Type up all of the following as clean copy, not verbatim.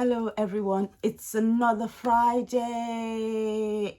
Hello everyone, it's another Friday.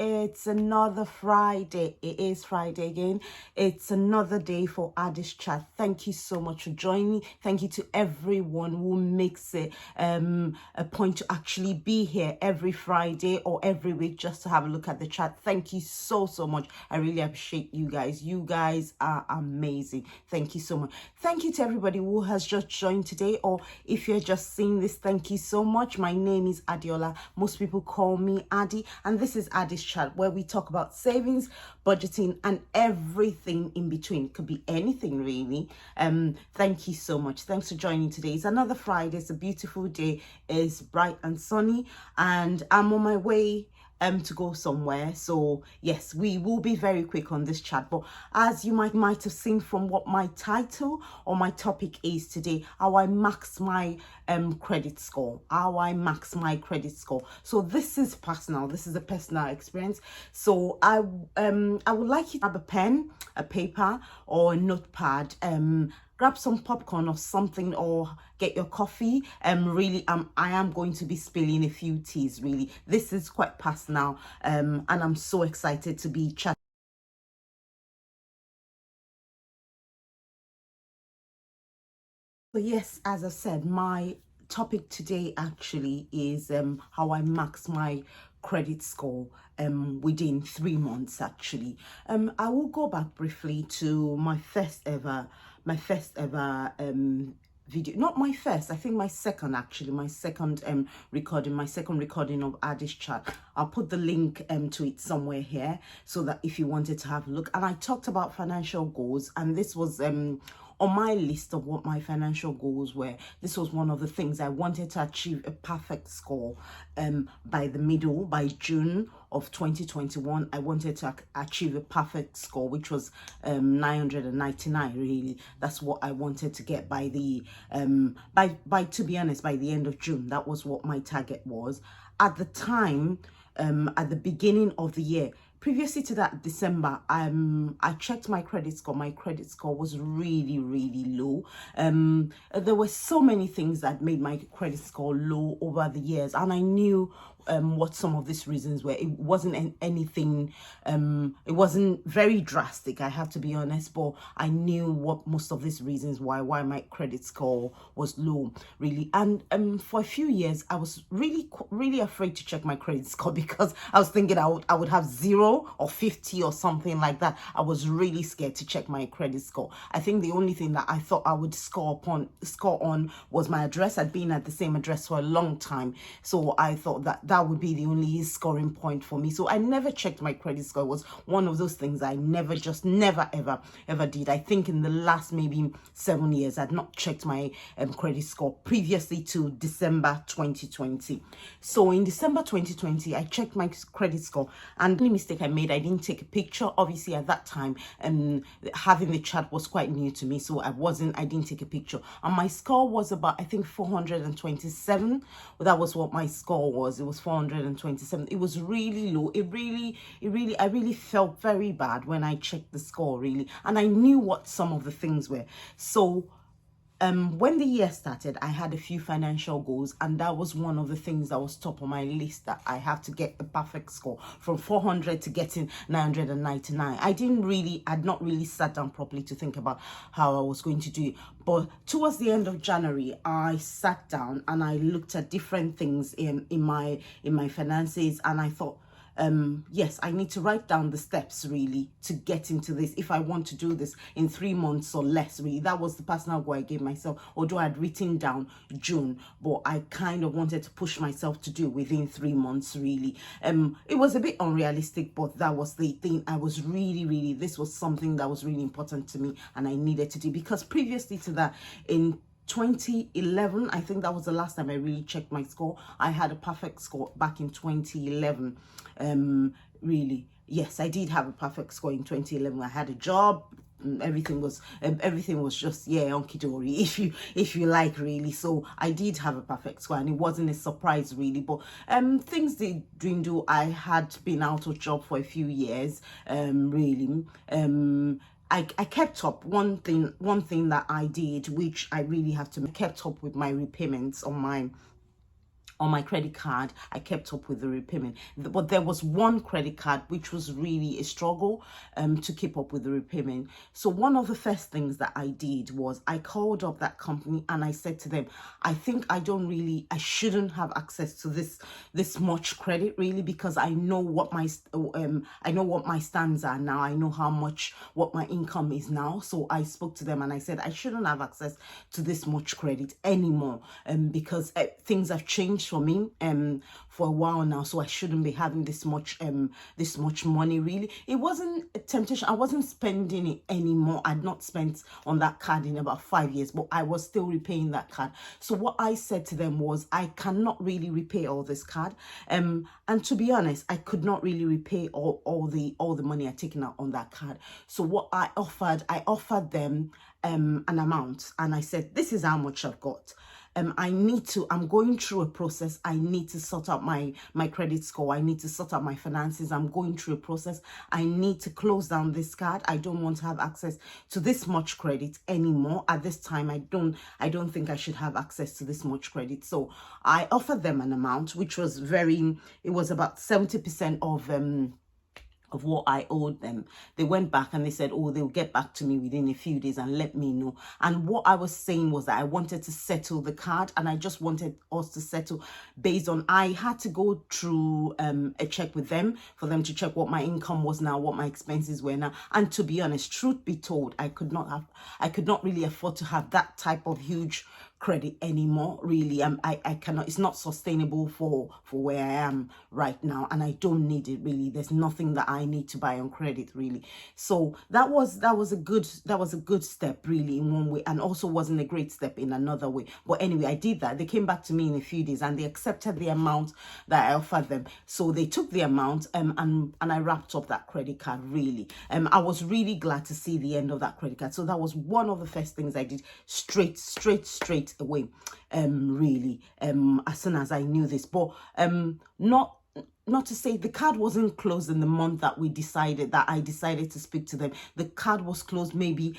It's another Friday. It is Friday again. It's another day for Addie's chat. Thank you so much for joining me. Thank you to everyone who makes it a point to actually be here every Friday or every week just to have a look at the chat. Thank you so much. I really appreciate you guys. You guys are amazing. Thank you so much. Thank you to everybody who has just joined today, or if you're just seeing this, thank you so much. My name is Adiola. Most people call me Addie, and this is Addie's chat, where we talk about savings, budgeting, and everything in between. It could be anything really. Thank you so much. Thanks for joining today. It's another Friday. It's a beautiful day. It's bright and sunny, and I'm on my way to go somewhere. So yes, we will be very quick on this chat, but as you might have seen from what my title or my topic is today, how I max my credit score. So this is personal. This is a personal experience. So I would like you to have a pen, a paper, or a notepad. Grab some popcorn or something, or get your coffee. Really, I am going to be spilling a few teas. Really, this is quite personal, and I'm so excited to be chatting. So yes, as I said, my topic today actually is how I max my credit score within 3 months. Actually, I will go back briefly to my first ever video. Not my first, I think my second, actually, my second recording of Addie's chat. I'll put the link to it somewhere here, so that if you wanted to have a look. And I talked about financial goals, and this was on my list of what my financial goals were. This was one of the things I wanted to achieve, a perfect score by June of 2021. I wanted to achieve a perfect score, which was 999. Really, that's what I wanted to get by the to be honest, by the end of June. That was what my target was at the time. At the beginning of the year, previously to that, December, I checked my credit score. My credit score was really low. There were so many things that made my credit score low over the years, and I knew what some of these reasons were. It wasn't anything, it wasn't very drastic, I have to be honest, but I knew what most of these reasons why my credit score was low, really. And for a few years I was really afraid to check my credit score, because I was thinking I would have 0 or 50 or something like that. I was really scared to check my credit score. I think the only thing that I thought I would score on was my address. I'd been at the same address for a long time, so I thought that would be the only scoring point for me. So I never checked my credit score. It was one of those things I never ever did. I think in the last maybe 7 years I'd not checked my credit score previously to December 2020. So in December 2020 I checked my credit score, and the only mistake I made, I didn't take a picture. Obviously at that time having the chat was quite new to me, so I didn't take a picture, and my score was about, I think, 427. That was what my score was. It was 427. It was really low. I really felt very bad when I checked the score, really, and I knew what some of the things were. So when the year started, I had a few financial goals, and that was one of the things that was top on my list, that I have to get a perfect score from 400 to getting 999. I'd not really sat down properly to think about how I was going to do it. But towards the end of January, I sat down and I looked at different things in my finances, and I thought, yes, I need to write down the steps really to get into this, if I want to do this in 3 months or less. Really, that was the personal goal I gave myself, although I'd written down June, but I kind of wanted to push myself to do within 3 months, really. It was a bit unrealistic, but that was the thing. I was really, this was something that was really important to me and I needed to do, because previously to that, in 2011, I think that was the last time I really checked my score. I had a perfect score back in 2011. Really, yes, I did have a perfect score in 2011. I had a job. Everything was just, yeah, hunky dory, if you like, really. So I did have a perfect score, and it wasn't a surprise really. But things did dwindle. I had been out of job for a few years, really. I kept up. One thing that I did, which I really have to, kept up with my repayments on on my credit card, I kept up with the repayment. But there was one credit card which was really a struggle to keep up with the repayment. So one of the first things that I did was I called up that company and I said to them, I think I shouldn't have access to this much credit really, because I know what my stands are now. I know what my income is now. So I spoke to them and I said I shouldn't have access to this much credit anymore, because things have changed for me for a while now, so I shouldn't be having this much money really. It wasn't a temptation. I wasn't spending it anymore. I'd not spent on that card in about 5 years, but I was still repaying that card. So what I said to them was, I cannot really repay all this card, and to be honest, I could not really repay all the money I'd taken out on that card. So what I offered them an amount, and I said, this is how much I've got. I'm going through a process. I need to sort out my credit score. I need to sort out my finances. I'm going through a process. I need to close down this card. I don't want to have access to this much credit anymore. At this time, I don't think I should have access to this much credit. So I offered them an amount, which was it was about 70% of what I owed them. They went back and they said, oh, they'll get back to me within a few days and let me know. And what I was saying was that I wanted to settle the card, and I just wanted us to settle based on, I had to go through a check with them for them to check what my income was now, what my expenses were now. And to be honest, truth be told, I could not really afford to have that type of huge credit anymore really. I cannot, it's not sustainable for where I am right now, and I don't need it really. There's nothing that I need to buy on credit really. So that was a good step really in one way, and also wasn't a great step in another way. But anyway, I did that. They came back to me in a few days and they accepted the amount that I offered them. So they took the amount and I wrapped up that credit card really. I was really glad to see the end of that credit card. So that was one of the first things I did straight away, really, as soon as I knew this. But not to say the card wasn't closed in the month that I decided to speak to them. The card was closed maybe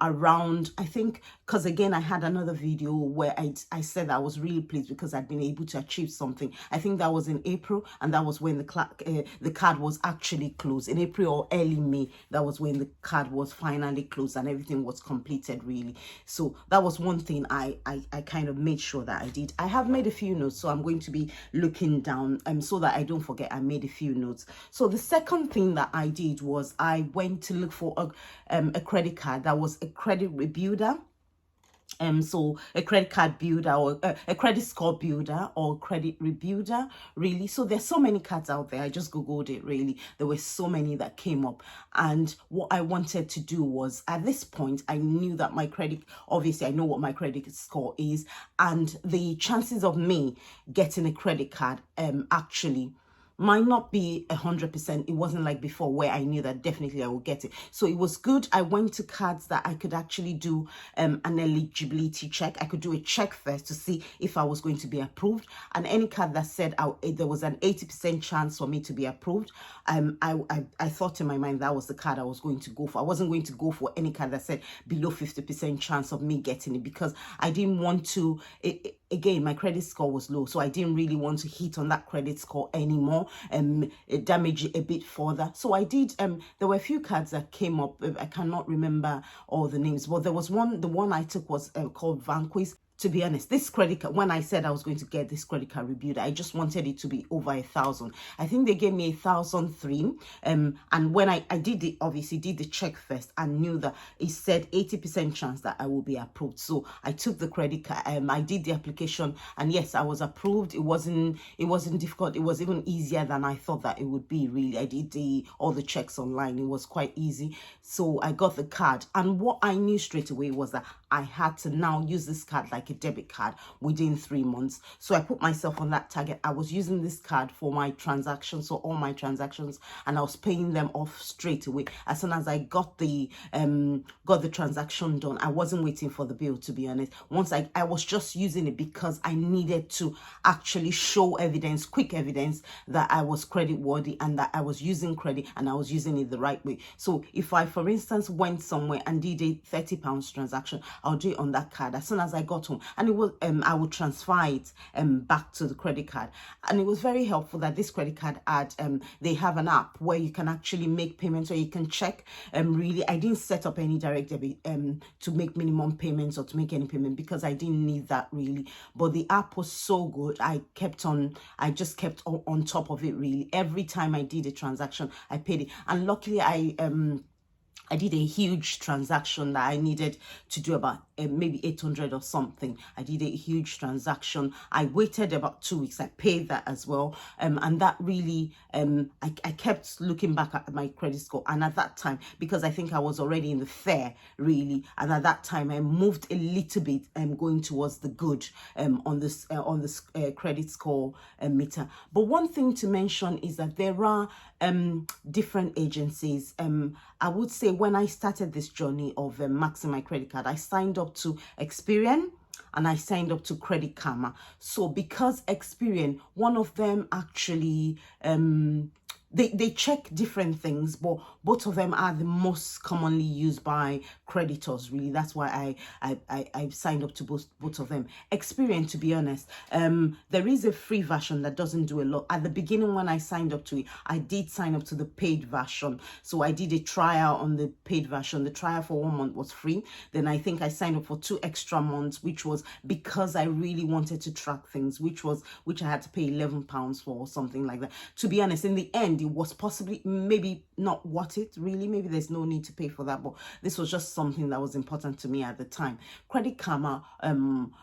around, I think, because again I had another video where I said that I was really pleased because I'd been able to achieve something. I think that was in April, and that was when the card was actually closed. In April or early May, that was when the card was finally closed and everything was completed really. So that was one thing I kind of made sure that I did. I have made a few notes, so I'm going to be looking down so that I don't forget. I made a few notes. So the second thing that I did was I went to look for a credit card that was a credit rebuilder. So a credit card builder, or a credit score builder, or credit rebuilder really. So there's so many cards out there. I just googled it really. There were so many that came up, and what I wanted to do was, at this point I knew that my credit, obviously I know what my credit score is, and the chances of me getting a credit card actually might not be 100%. It wasn't like before where I knew that definitely I would get it. So it was good. I went to cards that I could actually do an eligibility check. I could do a check first to see if I was going to be approved. And any card that said there was an 80% chance for me to be approved, I thought in my mind that was the card I was going to go for. I wasn't going to go for any card that said below 50% chance of me getting it, because I didn't want to, again, my credit score was low, so I didn't really want to hit on that credit score anymore, damage it a bit further. So I did, there were a few cards that came up. I cannot remember all the names, but there was one, the one I took was called Vanquish. To be honest, this credit card, when I said I was going to get this credit card reviewed, I just wanted it to be over 1,000. I think they gave me 1,003. And when I did it, obviously did the check first, and knew that it said 80% chance that I will be approved. So I took the credit card, I did the application, and yes, I was approved. It wasn't difficult. It was even easier than I thought that it would be really. I did all the checks online. It was quite easy. So I got the card, and what I knew straight away was that I had to now use this card like a debit card within 3 months. So I put myself on that target. I was using this card for my transactions, so all my transactions, and I was paying them off straight away. As soon as I got the transaction done, I wasn't waiting for the bill, to be honest. Once I was just using it because I needed to actually show evidence, quick evidence, that I was credit worthy and that I was using credit and I was using it the right way. So if I, for instance, went somewhere and did a £30 transaction, I'll do it on that card. As soon as I got home, and it was I would transfer it back to the credit card. And it was very helpful that this credit card had they have an app where you can actually make payments, where you can check. Really, I didn't set up any direct debit to make minimum payments or to make any payment, because I didn't need that really. But the app was so good. I just kept on top of it really. Every time I did a transaction, I paid it. And luckily I did a huge transaction that I needed to do about maybe 800 or something. I did a huge transaction. I waited about 2 weeks. I paid that as well. And that really, I kept looking back at my credit score. And at that time, because I think I was already in the fair really, and at that time I moved a little bit going towards the good on this credit score meter. But one thing to mention is that there are different agencies. I would say when I started this journey of maxing my credit card, I signed up to Experian and I signed up to Credit Karma. So because Experian, one of them actually they check different things, but both of them are the most commonly used by creditors really. That's why I signed up to both of them. Experian, to be honest, there is a free version that doesn't do a lot. At the beginning when I signed up to it, I did sign up to the paid version. So I did a trial on the paid version. The trial for 1 month was free. Then I think I signed up for 2 extra months, which was because I really wanted to track things, which I had to pay £11 for or something like that. To be honest, in the end, it was possibly maybe not worth it really. Maybe there's no need to pay for that, but this was just something that was important to me at the time. Credit Karma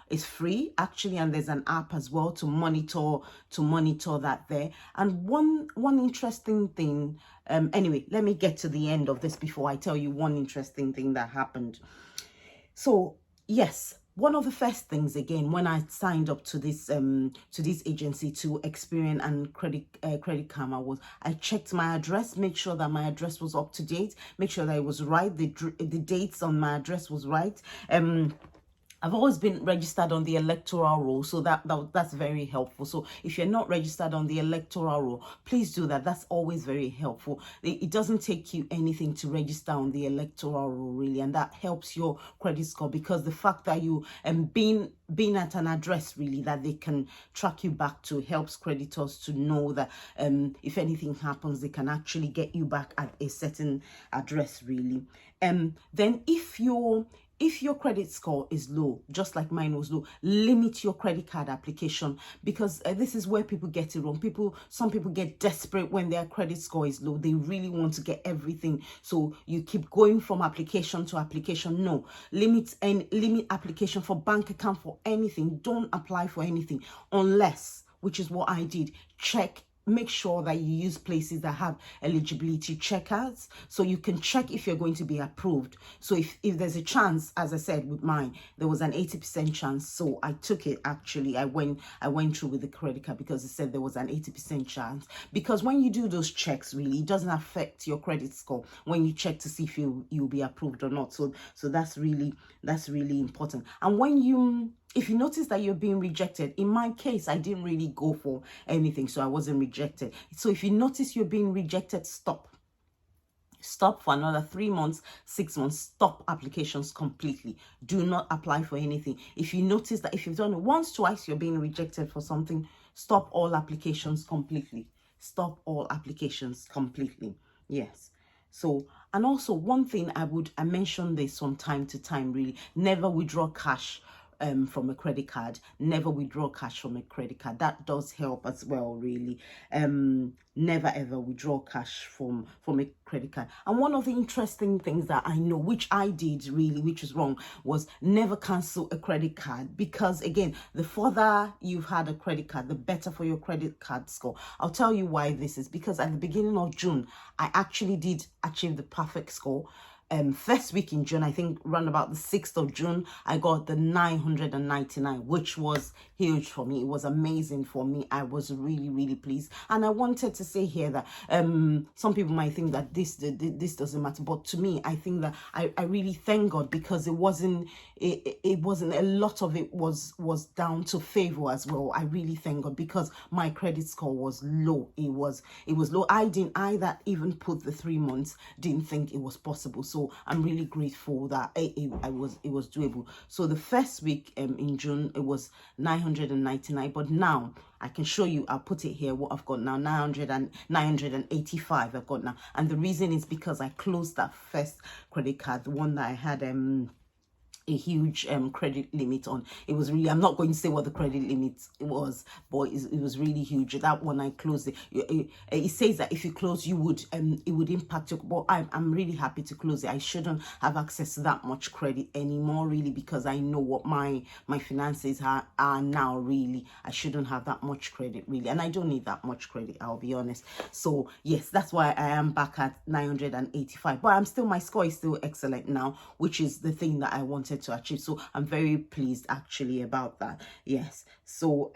is free actually, and there's an app as well to monitor that there. And one interesting thing, anyway, let me get to the end of this before I tell you one interesting thing that happened. So yes, one of the first things, again, when I signed up to this agency, to Experian and Credit Karma, was I checked my address, make sure that my address was up to date, make sure that it was right, the dates on my address was right. I've always been registered on the electoral roll, so that's very helpful. So if you're not registered on the electoral roll, please do that. That's always very helpful. It doesn't take you anything to register on the electoral roll really, and that helps your credit score, because the fact that you being at an address really that they can track you back to helps creditors to know that if anything happens, they can actually get you back at a certain address really. Then if your credit score is low, just like mine was low, limit your credit card application, because this is where people get it wrong. Some people get desperate when their credit score is low. They really want to get everything. So you keep going from application to application. No, limit application for bank account, for anything. Don't apply for anything unless, which is what I did, make sure that you use places that have eligibility checkers, so you can check if you're going to be approved. So if there's a chance, as I said with mine, there was an 80% chance, so I took it actually. I went through with the credit card because it said there was an 80% chance. Because when you do those checks, really, it doesn't affect your credit score when you check to see if you'll be approved or not. So that's really important. And if you notice that you're being rejected, in my case, I didn't really go for anything, so I wasn't rejected. So if you notice you're being rejected, stop for another 3 months, 6 months. Stop applications completely. Do not apply for anything. If you notice that if you've done it once, twice, you're being rejected for something, stop all applications completely. Stop all applications completely. Yes. So, and also one thing I mention this from time to time really, never withdraw cash from a credit card. Never withdraw cash from a credit card. That does help as well really. Never ever withdraw cash from a credit card. And one of the interesting things that I know, which I did really, which was wrong, was never cancel a credit card, because again, the further you've had a credit card, the better for your credit card score. I'll tell you why this is, because at the beginning of June, I actually did achieve the perfect score. First week in June, I think around about the 6th of June, I got the 999, which was huge for me. It was amazing for me. I was really pleased. And I wanted to say here that some people might think that this doesn't matter, but to me, I think that I really thank God, because it wasn't a lot of it was down to favor as well. I really thank God, because my credit score was low. It was low. I that even put the 3 months, didn't think it was possible. So So I'm really grateful that it was doable. So the first week in June, it was 999, but now I can show you, I'll put it here, what I've got now, 985 I've got now. And the reason is because I closed that first credit card, the one that I had a huge credit limit on. It was really, I'm not going to say what the credit limit was, but it was really huge. That one I closed it says that if you close, you would it would impact your, but I'm really happy to close it. I shouldn't have access to that much credit anymore, really, because I know what my finances are now. Really, I shouldn't have that much credit, really, and I don't need that much credit, I'll be honest. So yes, that's why I am back at 985, but my score is still excellent now, which is the thing that I wanted to achieve. So I'm very pleased actually about that. Yes. So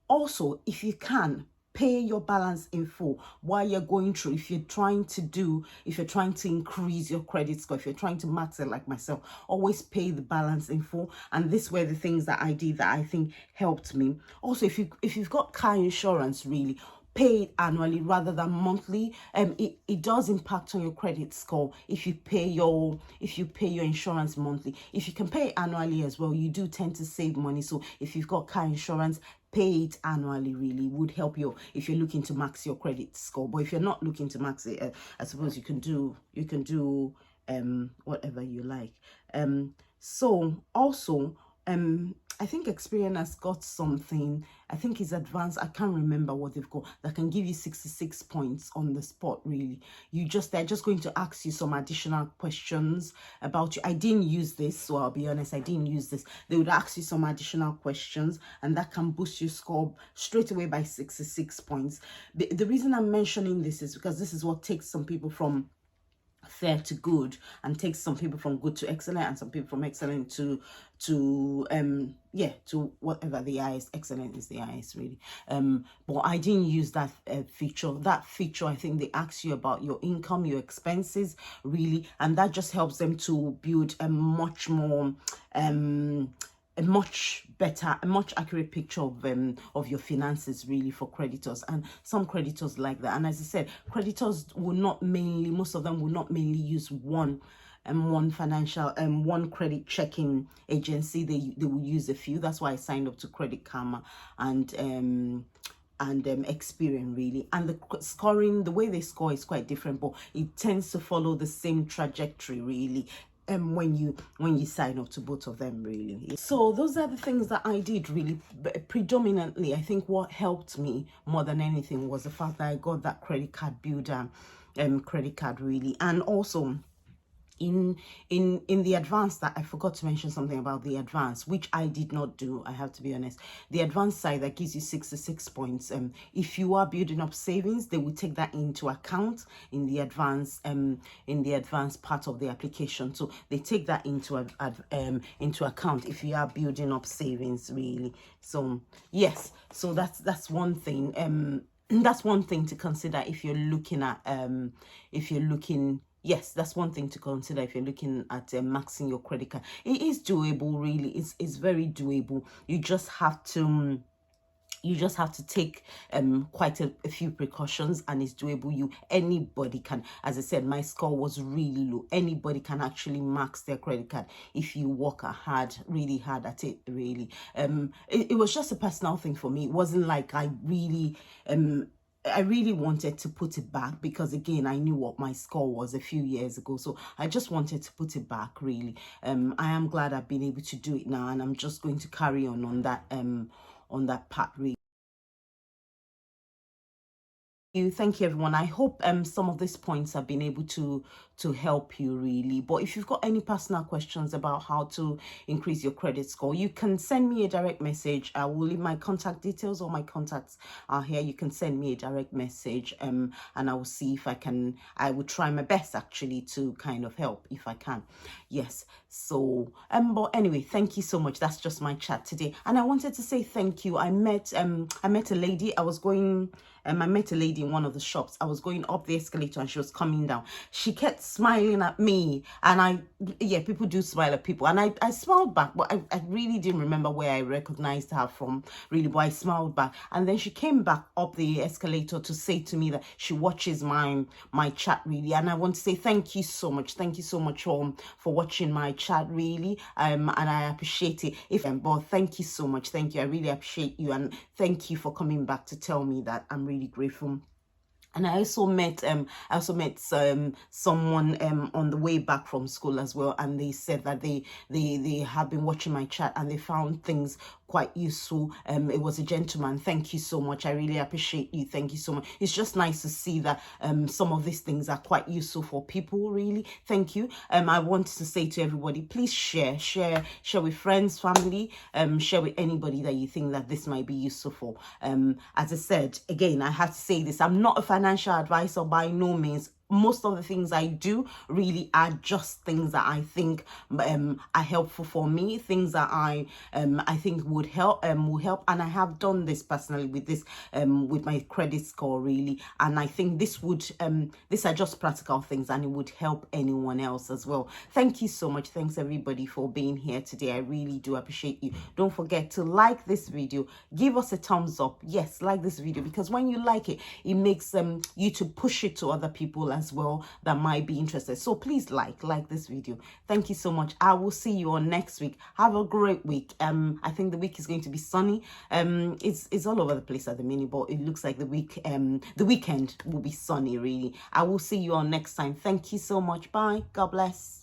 also, if you can, pay your balance in full while you're going through. If you're trying to increase your credit score, if you're trying to max it like myself, always pay the balance in full. And this were the things that I did that I think helped me. Also, if you've got car insurance, really pay it annually rather than monthly. It does impact on your credit score if you pay your insurance monthly. If you can pay it annually as well, you do tend to save money. So if you've got car insurance, pay it annually, really would help you if you're looking to max your credit score. But if you're not looking to max it, I suppose you can do whatever you like. So also I think Experian has got something, I think it's advanced, I can't remember what they've got, that can give you 66 points on the spot, really. They're just going to ask you some additional questions about you. I didn't use this, so I'll be honest, I didn't use this. They would ask you some additional questions, and that can boost your score straight away by 66 points. The reason I'm mentioning this is because this is what takes some people from fair to good, and takes some people from good to excellent, and some people from excellent to whatever the highest. Excellent is the highest, really. But I didn't use that feature. That feature, I think they ask you about your income, your expenses, really, and that just helps them to build a much more a much better, a much accurate picture of your finances, really, for creditors. And some creditors like that. And as I said, creditors will not mainly, most of them will not mainly use one credit checking agency. They will use a few. That's why I signed up to Credit Karma and Experian, really. And the scoring, the way they score is quite different, but it tends to follow the same trajectory, really. When you sign up to both of them, really. So those are the things that I did, really. Predominantly, I think what helped me more than anything was the fact that I got that credit card builder credit card, really. And also in the advanced, that I forgot to mention something about the advanced, which I did not do, I have to be honest. The advanced side that gives you 66 points, if you are building up savings, they will take that into account in the advanced part of the application. So they take that into account if you are building up savings, really. So yes, so that's one thing. That's one thing to consider if you're looking at yes, that's one thing to consider if you're looking at maxing your credit card. It is doable, really. It's very doable. You just have to take quite a few precautions, and it's doable. Anybody can, as I said, my score was really low. Anybody can actually max their credit card if you work really hard at it, really. It was just a personal thing for me. It wasn't like I really wanted to put it back, because again, I knew what my score was a few years ago, so I just wanted to put it back, really. I am glad I've been able to do it now, and I'm just going to carry on that part, really. Thank you, everyone. I hope some of these points have been able to help you, really. But if you've got any personal questions about how to increase your credit score, you can send me a direct message. I will leave my contact details. All my contacts are here. You can send me a direct message, and I will see if I will try my best, actually, to kind of help if I can. Yes. So but anyway, thank you so much. That's just my chat today, and I wanted to say thank you. I met a lady. I met a lady in one of the shops. I was going up the escalator and she was coming down. She kept smiling at me, and people do smile at people, and I smiled back, but I really didn't remember where I recognized her from, really, but I smiled back. And then she came back up the escalator to say to me that she watches my chat, really, and I want to say thank you so much for watching my chat, really, and I appreciate it. But thank you so much, thank you, I really appreciate you, and thank you for coming back to tell me that. I'm really grateful. And I also met someone on the way back from school as well, and they said that they have been watching my chat and they found things quite useful. It was a gentleman. Thank you so much, I really appreciate you. Thank you so much. It's just nice to see that some of these things are quite useful for people, really. Thank you. I wanted to say to everybody, please share with friends, family, share with anybody that you think that this might be useful for. As I said again, I have to say this, I'm not a financial advisor by no means. Most of the things I do really are just things that I think are helpful for me, things that I think would help, and I have done this personally with this with my credit score, really, and I think this are just practical things, and it would help anyone else as well. Thank you so much. Thanks everybody for being here today. I really do appreciate you. Don't forget to like this video, give us a thumbs up. Yes, like this video, because when you like it, it makes you to push it to other people as well that might be interested. So please like this video. Thank you so much. I will see you on next week. Have a great week. I think the week is going to be sunny. It's all over the place at the minute, but it looks like the weekend will be sunny, really. I will see you on next time. Thank you so much. Bye. God bless.